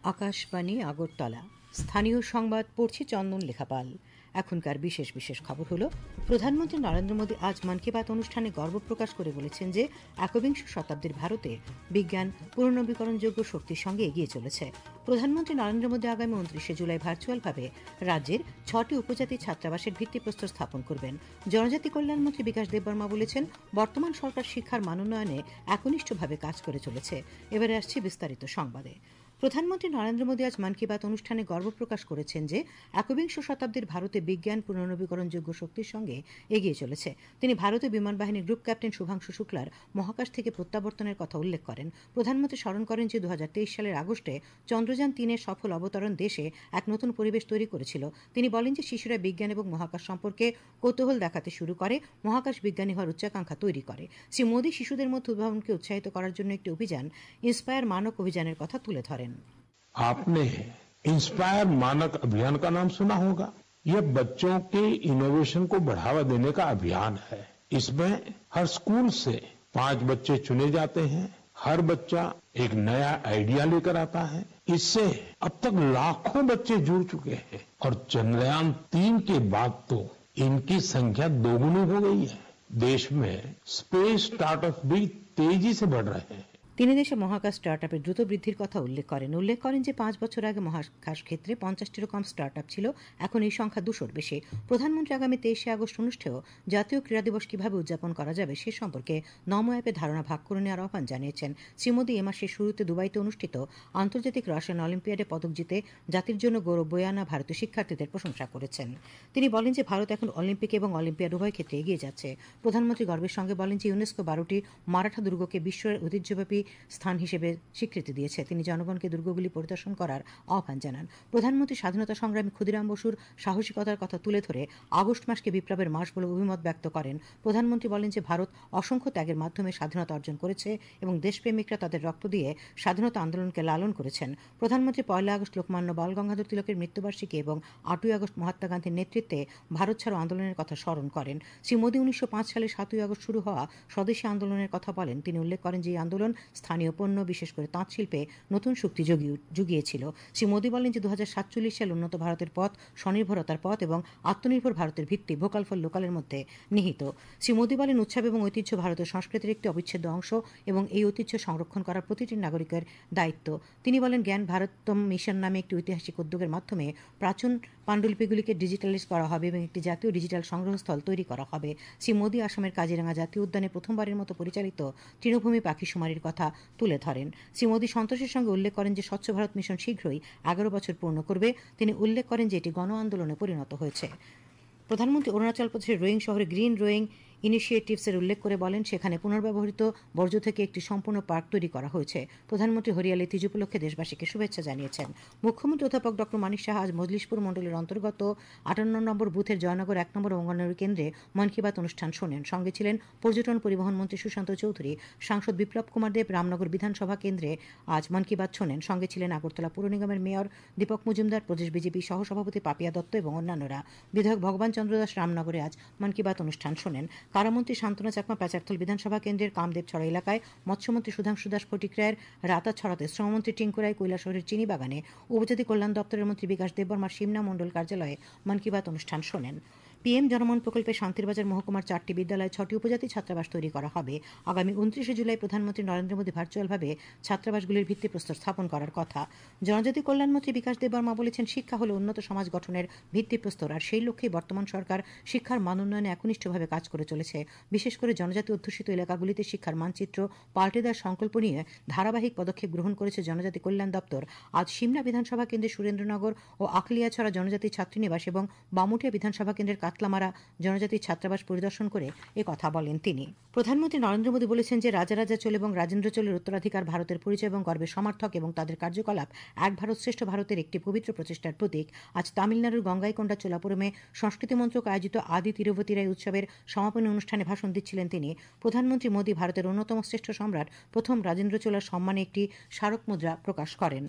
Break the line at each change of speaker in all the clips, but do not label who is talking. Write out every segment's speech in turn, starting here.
আকাশবাণী আগরতলা। স্থানীয় সংবাদ পড়ছি চন্দন লেখাপাল। এখনকার বিশেষ বিশেষ খবর হলো, প্রধানমন্ত্রী নরেন্দ্র মোদী আজ মন কি বাত অনুষ্ঠানে গর্ব প্রকাশ করে বলেছেন যে একবিংশ শতাব্দীর ভারতে বিজ্ঞান পুনর্নবীকরণযোগ্য শক্তির সঙ্গে এগিয়ে চলেছে। প্রধানমন্ত্রী নরেন্দ্র মোদী আগামী 29 জুলাই ভার্চুয়ালভাবে রাজ্যের 6টি উপজাতি ছাত্রাবাসের ভিত্তিপ্রস্তর স্থাপন করবেন। জনজাতি কল্যাণমন্ত্রী বিকাশ দেববর্মা বলেছেন, বর্তমান সরকার শিক্ষার মান উন্নয়নে একনিষ্ঠভাবে কাজ করে চলেছে। এবারে আসছে বিস্তারিত সংবাদে। প্রধানমন্ত্রী নরেন্দ্র মোদী আজ মন কি বাত অনুষ্ঠানে গর্ব প্রকাশ করেছেন যে একবিংশ শতাব্দীর ভারতে বিজ্ঞান পুনর্নবীকরণযোগ্য শক্তির সঙ্গে এগিয়ে চলেছে। তিনি ভারতীয় বিমান বাহিনীর গ্রুপ ক্যাপ্টেন শুভাংশু শুক্লার মহাকাশ থেকে প্রত্যাবর্তনের কথা উল্লেখ করেন। প্রধানমন্ত্রী স্মরণ করেন যে 2023 সালের আগস্টে চন্দ্রযান 3-এর সফল অবতরণ দেশে এক নতুন পরিবেশ তৈরি করেছিল। তিনি বলেন যে শিশুরা বিজ্ঞান এবং মহাকাশ সম্পর্কে কৌতূহল দেখাতে শুরু করে, মহাকাশ বিজ্ঞানী হওয়ার উচ্চাকাঙ্ক্ষা তৈরি করে। শ্রী মোদী শিশুদের মধ্যে উদ্ভাবনকে উৎসাহিত করার জন্য একটি অভিযান ইন্সপায়ার মানক অভিযানের কথা তুলে ধরেন।
आपने इंस्पायर मानक अभियान का नाम सुना होगा। यह बच्चों के इनोवेशन को बढ़ावा देने का अभियान है। इसमें हर स्कूल से 5 बच्चे चुने जाते हैं। हर बच्चा एक नया आइडिया लेकर आता है। इससे अब तक लाखों बच्चे जुड़ चुके हैं और चंद्रयान 3 के बाद तो इनकी संख्या दोगुनी हो गई है। देश में स्पेस स्टार्टअप भी तेजी से बढ़ रहे हैं।
তিনি দেশে মহাকাশ স্টার্টআপের দ্রুত বৃদ্ধির কথা উল্লেখ করেন যে 5 বছর আগে মহাকাশ ক্ষেত্রে 50টিরও কম স্টার্টআপ ছিল, এখন এই সংখ্যা 200-র বেশি। প্রধানমন্ত্রী আগামী 23 আগস্ট অনুষ্ঠেয় জাতীয় ক্রীড়া দিবস কিভাবে উদযাপন করা যাবে সে সম্পর্কে নমো অ্যাপে ধারণা ভাগ করে নেওয়ার আহ্বান জানিয়েছেন। শ্রী মোদী এ মাসের শুরুতে দুবাইতে অনুষ্ঠিত আন্তর্জাতিক রাশিয়ান অলিম্পিয়াডে পদক জিতে জাতির জন্য গৌরব বয়ে আনা ভারতীয় শিক্ষার্থীদের প্রশংসা করেছেন। তিনি বলেন যে ভারত এখন অলিম্পিক এবং অলিম্পিয়াড উভয় ক্ষেত্রে এগিয়ে যাচ্ছে। প্রধানমন্ত্রী গর্বের সঙ্গে বলেন যে ইউনেস্কো 12টি মারাঠা দুর্গকে বিশ্বের ঐতিহ্যব্যাপী স্থান হিসেবে স্বীকৃতি দিয়েছে। তিনি জনগণকে দুর্গগুলি পরিদর্শন করার আহ্বান জানান। প্রধানমন্ত্রী স্বাধীনতা সংগ্রামী ক্ষুদিরাম বসুর সাহসিকতার কথা তুলে ধরে আগস্ট মাসকে বিপ্লবের মাস বলে অভিমত ব্যক্ত করেন। প্রধানমন্ত্রী বলেন যে ভারত অসংখ্য ত্যাগের মাধ্যমে স্বাধীনতা অর্জন করেছে এবং দেশপ্রেমিকরা তাদের রক্ত দিয়ে স্বাধীনতা আন্দোলনকে লালন করেছেন। প্রধানমন্ত্রী 1 আগস্ট লোকমান্য বাল গঙ্গাধর তিলকের মৃত্যুবার্ষিকী এবং 8 আগস্ট মহাত্মা গান্ধীর নেতৃত্বে ভারত ছাড়ো আন্দোলনের কথা স্মরণ করেন। শ্রী মোদী 1905 সালে 7 আগস্ট শুরু হওয়া স্বদেশী আন্দোলনের কথা বলেন। তিনি উল্লেখ করেন যে এই আন্দোলন স্থানীয় পণ্য, বিশেষ করে তাঁত শিল্পে নতুন শক্তি জুগিয়েছিল। শ্রী মোদী বলেন যে 2047 সাল উন্নত ভারতের পথ, স্বনির্ভরতার পথ এবং আত্মনির্ভর ভারতের ভিত্তি ভোকাল ফর লোকালের মধ্যে নিহিত। শ্রী মোদী বলেন উৎসব এবং ঐতিহ্য ভারতের সংস্কৃতির একটি অবিচ্ছেদ্য অংশ এবং এই ঐতিহ্য সংরক্ষণ করা প্রতিটি নাগরিকের দায়িত্ব। তিনি বলেন জ্ঞান ভারতম মিশন নামে একটি ঐতিহাসিক উদ্যোগের মাধ্যমে প্রাচীন পাণ্ডুলিপিগুলিকে ডিজিটালাইজ করা হবে এবং একটি জাতীয় ডিজিটাল সংগ্রহস্থল তৈরি করা হবে। শ্রী মোদী আসামের কাজিরাঙ্গা জাতীয় উদ্যানে প্রথমবারের মতো পরিচালিত তৃণভূমি পাখি শুমারির কথা তুলে ধরেন। শ্রী মোদী সন্তোষের সঙ্গে উল্লেখ করেন যে স্বচ্ছ ভারত মিশন শীঘ্রই 11 বছর পূর্ণ করবে। তিনি উল্লেখ করেন যে এটি গণ আন্দোলনে পরিণত হয়েছে। প্রধানমন্ত্রী অরুণাচল প্রদেশের রোয়িং শহরে গ্রিন রোয়িং ইনিশিয়েটিভসের উল্লেখ করে বলেন সেখানে পুনর্ব্যবহৃত বর্জ্য থেকে একটি সম্পূর্ণ পার্ক তৈরি করা হয়েছে। প্রধানমন্ত্রী হরিয়ালি তিজ উপলক্ষে দেশবাসীকে শুভেচ্ছা জানিয়েছেন। মুখ্যমন্ত্রী অধ্যাপক ড মানিক সাহা আজ মজলিশপুর মণ্ডলের অন্তর্গত 58 নম্বর বুথের জয়নগর 1 নম্বর অঙ্গনওয়াড়ি কেন্দ্রে মন কি বাত অনুষ্ঠান শোনেন। সঙ্গে ছিলেন পর্যটন পরিবহন মন্ত্রী সুশান্ত চৌধুরী, সাংসদ বিপ্লব কুমার দেব। রামনগর বিধানসভা কেন্দ্রে আজ মন কি বাত শোনেন। সঙ্গে ছিলেন আগরতলা পুর নিগমের মেয়র দীপক মজুমদার, প্রদেশ বিজেপি সহসভাপতি পাপিয়া দত্ত এবং অন্যান্যরা। বিধায়ক ভগবান চন্দ্র দাস রামনগরে আজ মন কি বাত অনুষ্ঠান শোনেন। কারামন্ত্রী শান্তনা চাকমা প্যাচারথল বিধানসভা কেন্দ্রের কামদেবছড়া এলাকায়, মৎস্যমন্ত্রী সুধাংশু দাস ফটিকরায়ের রাতাছড়াতে, শ্রমমন্ত্রী টিঙ্কু রায় কৈলাসহরের চিনিবাগানে, উপজাতি কল্যাণ দপ্তরের মন্ত্রী বিকাশ দেববর্মার সিমনা মণ্ডল কার্যালয়ে মন কি বাত অনুষ্ঠান শোনেন। পিএম জনমন প্রকল্পে শান্তিরবাজার মহকুমার 4টি বিদ্যালয়ে 6টি উপজাতি ছাত্রাবাস তৈরি করা হবে। আগামী 29 জুলাই প্রধানমন্ত্রী নরেন্দ্র মোদী ভার্চুয়ালভাবে ছাত্রাবাসগুলির ভিত্তিপ্রস্তর স্থাপন করার কথা। জনজাতি কল্যাণমন্ত্রী বিকাশ দেববর্মা বলেছেন শিক্ষা হল উন্নত সমাজ গঠনের ভিত্তিপ্রস্তর, আর সেই লক্ষ্যেই বর্তমান সরকার শিক্ষার মান উন্নয়নে একনিষ্ঠভাবে কাজ করে চলেছে। বিশেষ করে জনজাতি অধ্যুষিত এলাকাগুলিতে শিক্ষার মানচিত্র পাল্টে দেওয়ার সংকল্প নিয়ে ধারাবাহিক পদক্ষেপ গ্রহণ করেছে জনজাতি কল্যাণ দপ্তর। আজ সিমনা বিধানসভা কেন্দ্রের সুরেন্দ্রনগর ও আখলিয়াছড়া জনজাতি ছাত্রীনিবাস এবং বামুটিয়া বিধানসভা কেন্দ্রের কাতলামারা জনজাতি ছাত্রাবাস পরিদর্শন করে এ কথা বলেন তিনি। প্রধানমন্ত্রী নরেন্দ্র মোদী বলেছেন যে রাজা রাজা চোল এবং রাজেন্দ্র চোলের উত্তরাধিকার ভারতের পরিচয় এবং গর্বের সমর্থক এবং তাদের কার্যকলাপ এক ভারত শ্রেষ্ঠ ভারতের একটি পবিত্র প্রচেষ্টার প্রতীক। আজ তামিলনাড়ুর গঙ্গাইকোন্ডা চোলাপুরমে সংস্কৃতি মন্ত্রক আয়োজিত আদি তিরুপতি রায় উৎসবের সমাপনী অনুষ্ঠানে ভাষণ দিচ্ছিলেন তিনি। প্রধানমন্ত্রী মোদী ভারতের অন্যতম শ্রেষ্ঠ সম্রাট প্রথম রাজেন্দ্র চোলার সম্মানে একটি স্মারক মুদ্রা প্রকাশ করেন।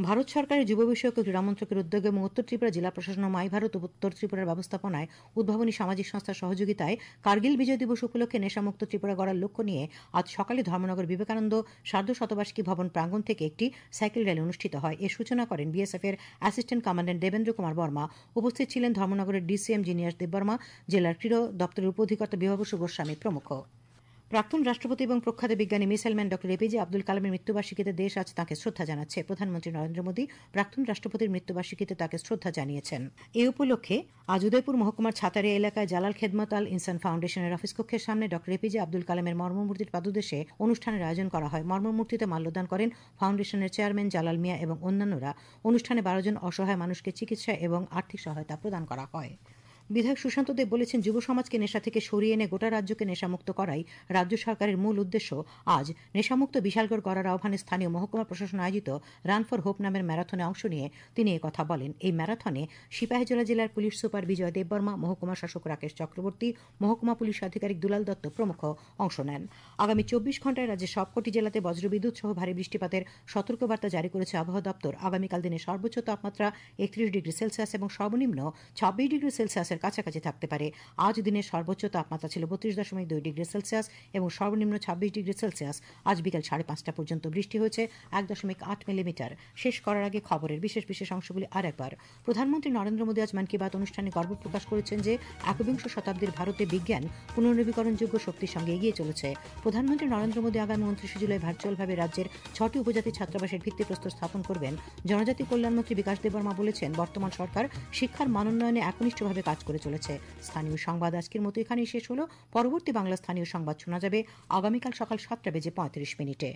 ভারত সরকারের যুব বিষয়ক ও ক্রীড়া মন্ত্রকের উদ্যোগে এবং উত্তর ত্রিপুরা জেলা প্রশাসন ও মাই ভারত উত্তর ত্রিপুরার ব্যবস্থাপনায় উদ্ভাবনী সামাজিক সংস্থার সহযোগিতায় কার্গিল বিজয় দিবস উপলক্ষে নেশামুক্ত ত্রিপুরা গড়ার লক্ষ্য নিয়ে আজ সকালে ধর্মনগর বিবেকানন্দ সার্ধশতবার্ষিকী ভবন প্রাঙ্গণ থেকে একটি সাইকেল র্যালি অনুষ্ঠিত হয়। এর সূচনা করেন বিএসএফ এর অ্যাসিস্ট্যান্ট কমান্ড্যান্ট দেবেন্দ্র কুমার বর্মা। উপস্থিত ছিলেন ধর্মনগরের ডিসিএম জিনিয়াস দেববর্মা, জেলার ক্রীড়া দপ্তরের উপঅধিকর্তা বিভাবসু গোস্বামী প্রমুখ। প্রাক্তন রাষ্ট্রপতি এবং প্রখ্যাত বিজ্ঞানী missile man doctor APJ Abdul কালামের মৃত্যুবার্ষিকীতে দেশ আজ তাঁকে শ্রদ্ধা জানাচ্ছে। প্রধানমন্ত্রী নরেন্দ্র মোদী প্রাক্তন রাষ্ট্রপতির মৃত্যুবার্ষিকীতে তাঁকে শ্রদ্ধা জানিয়েছেন। এ উপলক্ষে আজ উদয়পুর মহকুমার ছাতারিয়া এলাকায় জালাল খেদমত আল ইনসান ফাউন্ডেশনের অফিস কক্ষের সামনে ডক্টর এপিজে আব্দুল কালামের মর্মমূর্তির পাদদেশে অনুষ্ঠানের আয়োজন করা হয়। মর্মমূর্তিতে মাল্যদান করেন ফাউন্ডেশনের চেয়ারম্যান জালাল মিয়া এবং অন্যান্যরা। অনুষ্ঠানে 12 জন অসহায় মানুষকে চিকিৎসা এবং আর্থিক সহায়তা প্রদান করা হয়। বিধায়ক সুশান্ত দেব বলেছেন, যুব সমাজকে নেশা থেকে সরিয়ে এনে গোটা রাজ্যকে নেশামুক্ত করাই রাজ্য সরকারের মূল উদ্দেশ্য। আজ নেশামুক্ত বিশালগড় গড়ার আহ্বানে স্থানীয় মহকুমা প্রশাসন আয়োজিত রান ফর হোপ নামের ম্যারাথনে অংশ নিয়ে তিনি কথা বলেন। এই ম্যারাথনে সিপাহীজলা জেলার পুলিশ সুপার বিজয় দেববর্মা, মহকুমা শাসক রাকেশ চক্রবর্তী, মহকুমা পুলিশ আধিকারিক দুলাল দত্ত প্রমুখ অংশ নেন। আগামী 24 ঘণ্টায় রাজ্যের সবকটি জেলাতে বজ্রবিদ্যুৎ সহ ভারী বৃষ্টিপাতের সতর্কবার্তা জারি করেছে আবহাওয়া দপ্তর। আগামীকাল দিনের সর্বোচ্চ তাপমাত্রা 31 ডিগ্রি সেলসিয়াস এবং সর্বনিম্ন 26 ডিগ্রি সেলসিয়াসের কাছাকাছি থাকতে পারে। আজ দিনের সর্বোচ্চ তাপমাত্রা ছিল 32.2 ডিগ্রি সেলসিয়াস এবং সর্বনিম্ন 26 ডিগ্রি সেলসিয়াস। আজ বিকেল 5:30 পর্যন্ত বৃষ্টি হয়েছে 1.8 মিলিমিটার। শেষ করার আগে খবরের বিশেষ বিশেষ অংশগুলি আরেকবার। প্রধানমন্ত্রী নরেন্দ্র মোদী আজ মন কি বাত অনুষ্ঠানে গর্ব প্রকাশ করেছেন যে 21শ শতাব্দীর ভারতে বিজ্ঞান পুনর্নবীকরণযোগ্য শক্তির সঙ্গে এগিয়ে চলেছে। প্রধানমন্ত্রী নরেন্দ্র মোদী আগামী 29 জুলাই ভার্চুয়ালভাবে রাজ্যের 6টি উপজাতি ছাত্রাবাসের ভিত্তিপ্রস্তর স্থাপন করবেন। জনজাতি কল্যাণমন্ত্রী বিকাশ দেববর্মা বলেছেন, বর্তমান সরকার শিক্ষার মানোন্নয়নে একনিষ্ঠভাবে কাজ করে চলেছে। স্থানীয় সংবাদ আজকের মতো এখানেই শেষ হলো। পরবর্তী বাংলা স্থানীয় সংবাদ শোনা যাবে আগামীকাল সকাল 7:35 মিনিটে।